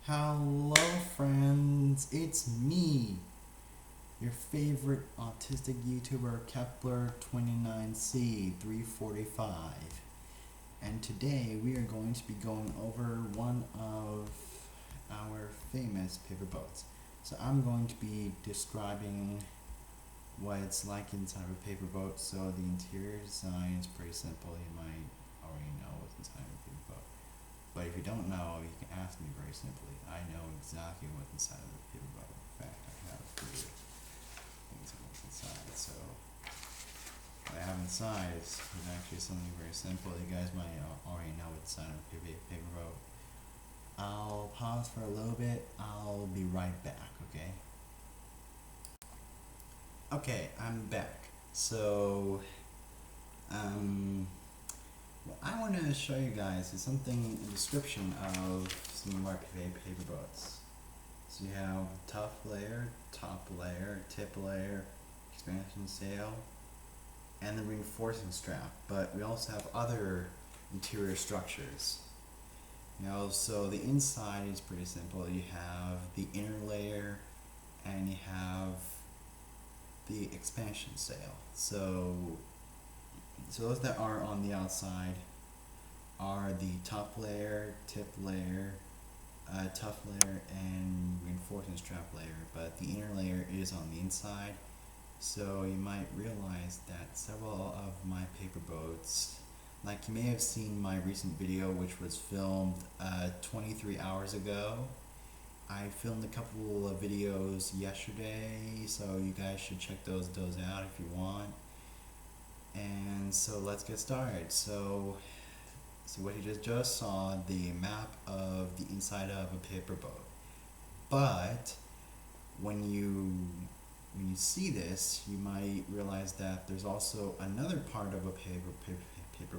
Hello friends, it's me, your favorite autistic YouTuber Kepler29c345, and today we are going to be going over one of our famous paper boats. So I'm going to be describing what it's like inside of a paper boat. So the interior design is pretty simple. You might already know what's inside of a paper boat. But if you don't know, you can ask me very simply. I know exactly what's inside of the paper boat. In fact, I have three things of what's inside. So what I have inside is actually something very simple. You guys might already know what's inside of a paper boat. I'll pause for a little bit. I'll be right back, okay? Okay, I'm back. So, what I want to show you guys is something, a description of some of our paper boats. So you have top layer, tip layer, expansion sail, and the reinforcing strap. But we also have other interior structures. So the inside is pretty simple. You have the inner layer, and you have the expansion sail. So those that are on the outside are the top layer, tip layer, tough layer, and reinforcing strap layer, but the inner layer is on the inside. So you might realize that several of my paper boats, like you may have seen my recent video which was filmed 23 hours ago. I filmed a couple of videos yesterday, so you guys should check those out if you want. And so let's get started. So what you just saw, the map of the inside of a paper boat. But when you see this, you might realize that there's also another part of a paper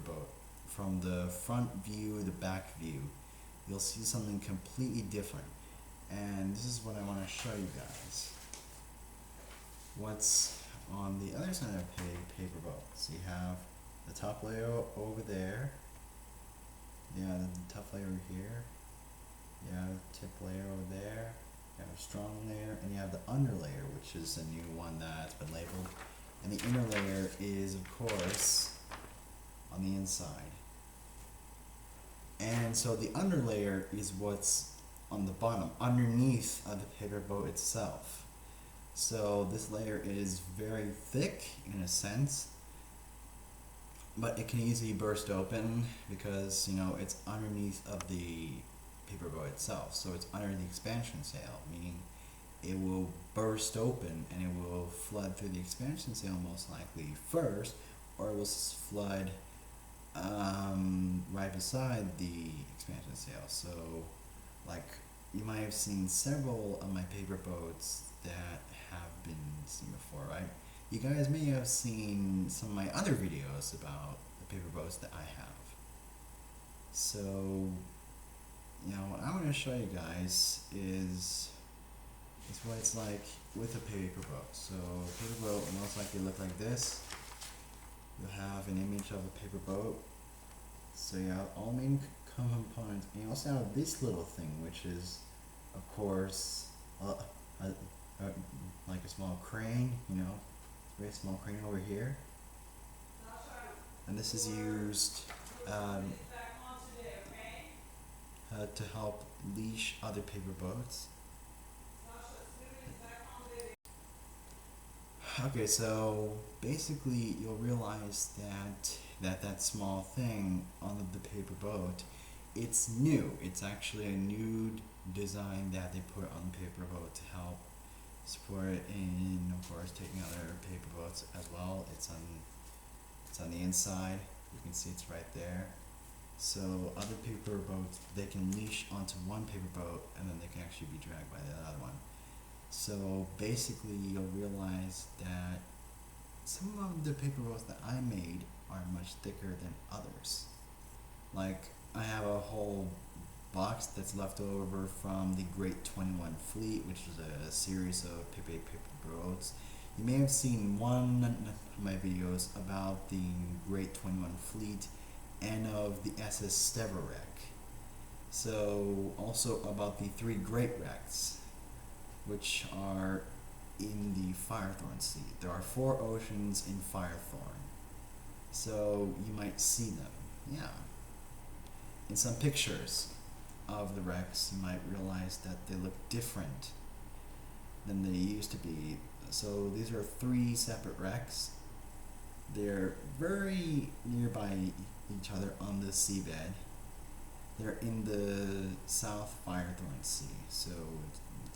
boat. From the front view, the back view, you'll see something completely different. And this is what I want to show you guys. What's on the other side of a paper boat? So you have the top layer over there. Yeah, the tough layer over here. You have the tip layer over there. You have a strong layer, and you have the under layer, which is a new one that's been labeled. And the inner layer is, of course, on the inside. And so the under layer is what's on the bottom, underneath of the paper boat itself. So this layer is very thick in a sense, but it can easily burst open because it's underneath of the paper boat itself. So it's under the expansion sail, meaning it will burst open and it will flood through the expansion sail most likely first, or it will flood right beside the expansion sail. So like you might have seen several of my paper boats that have been seen before, right? You guys may have seen some of my other videos about the paper boats that I have. So, what I want to show you guys is what it's like with a paper boat. So, a paper boat will most likely look like this. You'll have an image of a paper boat. So you have all main components, and you also have this little thing, which is, of course, like a small crane, very small crane over here. And this is used to help leash other paper boats. Okay, so basically you'll realize that small thing on the paper boat, it's new. It's actually a new design that they put on the paper boat to help support it in, of course, taking other paper boats as well. It's on the inside. You can see it's right there. So other paper boats, they can leash onto one paper boat and then they can actually be dragged by the other one. So basically you'll realize that some of the paper boats that I made are much thicker than others. Like I have a whole box that's left over from the Great 21 Fleet, which is a series of paper boats. You may have seen one of my videos about the Great 21 Fleet and of the SS Steverek. So also about the three great wrecks, which are in the Firethorn Sea. There are 4 oceans in Firethorn, so you might see them. Yeah. In some pictures of the wrecks, you might realize that they look different than they used to be. So these are 3 separate wrecks. They're very nearby each other on the seabed. They're in the South Firethorn Sea, so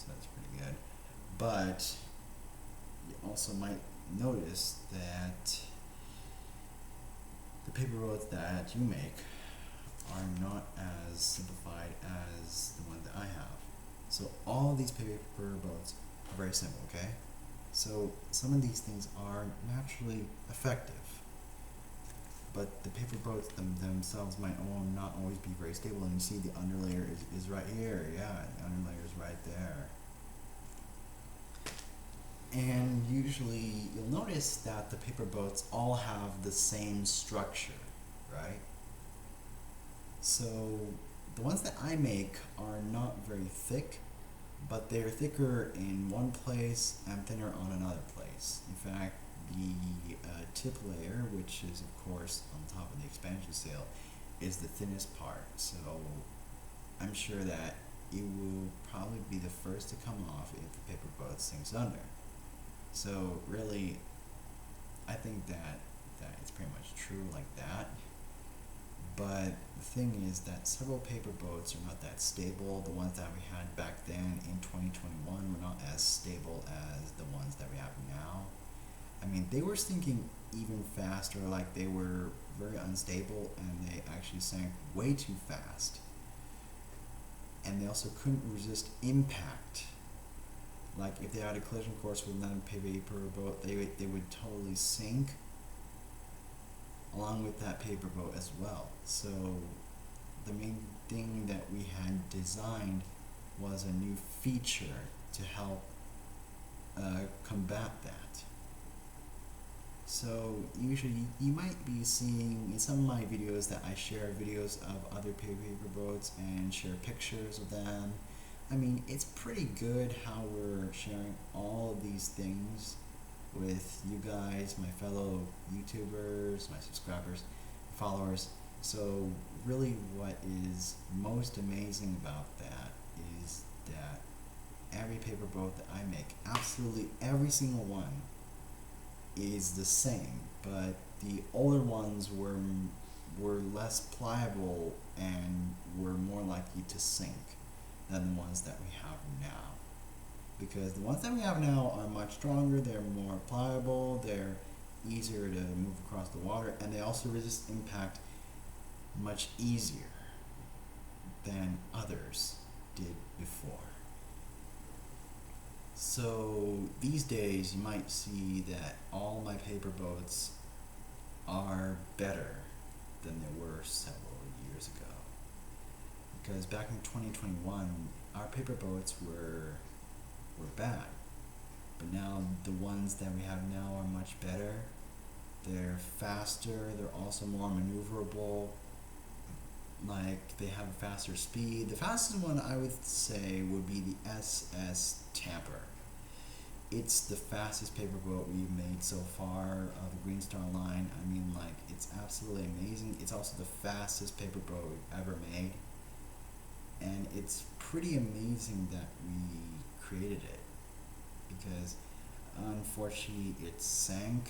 that's pretty good. But you also might notice that the paper boats that you make are not as simplified as the one that I have. So all of these paper boats are very simple, okay? So some of these things are naturally effective, but the paper boats themselves might not always be very stable. And you see the underlayer is right here. Yeah, the underlayer is right there. And usually you'll notice that the paper boats all have the same structure, right? So the ones that I make are not very thick, but they're thicker in one place and thinner on another place. In fact, the tip layer, which is of course on top of the expansion sail, is the thinnest part. So I'm sure that it will probably be the first to come off if the paper boat sinks under. So really, I think that it's pretty much true like that. But the thing is that several paper boats are not that stable. The ones that we had back then in 2021 were not as stable as the ones that we have now. I mean, they were sinking even faster, like they were very unstable, and they actually sank way too fast. And they also couldn't resist impact. Like if they had a collision course with another paper boat, they would totally sink along with that paper boat as well. So the main thing that we had designed was a new feature to help combat that. So usually you might be seeing in some of my videos that I share videos of other paper boats and share pictures of them. I mean, it's pretty good how we're sharing all of these things with you guys, my fellow YouTubers, my subscribers, followers. So really what is most amazing about that is that every paper boat that I make, absolutely every single one, is the same, but the older ones were less pliable and were more likely to sink than the ones that we have now. Because the ones that we have now are much stronger, they're more pliable, they're easier to move across the water, and they also resist impact much easier than others did before. So these days you might see that all my paper boats are better than they were several years ago. Because back in 2021, our paper boats were bad. But now the ones that we have now are much better. They're faster, they're also more maneuverable. Like they have a faster speed. The fastest one I would say would be the SS Tamper. It's the fastest paper boat we've made so far of the Green Star line. I mean, like, it's absolutely amazing. It's also the fastest paper boat we've ever made. And it's pretty amazing that we created it, because unfortunately it sank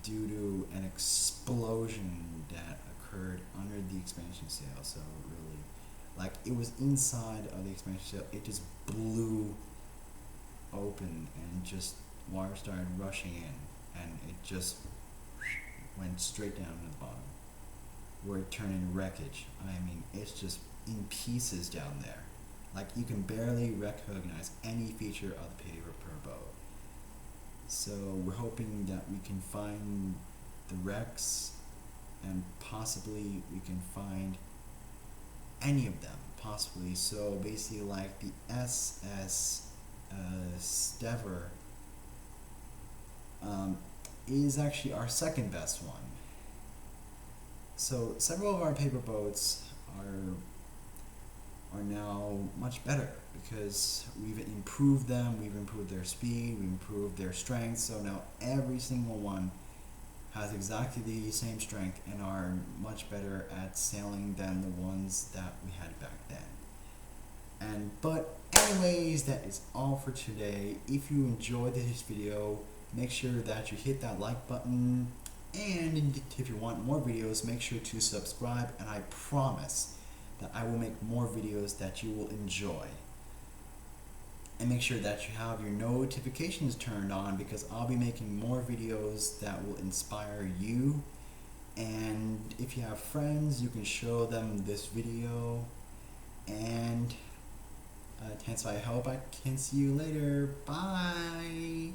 due to an explosion that occurred under the expansion sail. So really, like, it was inside of the expansion sail, it just blew open and just water started rushing in, and it just went straight down to the bottom where it turned into wreckage. I mean, it's just in pieces down there. Like, you can barely recognize any feature of the paper per boat. So we're hoping that we can find the wrecks, and possibly we can find any of them, possibly. So basically, like the SS Stever is actually our second best one. So several of our paper boats are now much better because we've improved them, we've improved their speed, we've improved their strength, so now every single one has exactly the same strength and are much better at sailing than the ones that we had back then. But anyways, that is all for today. If you enjoyed this video, make sure that you hit that like button, and if you want more videos, make sure to subscribe, and I promise that I will make more videos that you will enjoy. And make sure that you have your notifications turned on because I'll be making more videos that will inspire you. And if you have friends, you can show them this video. And hence I hope I can see you later. Bye!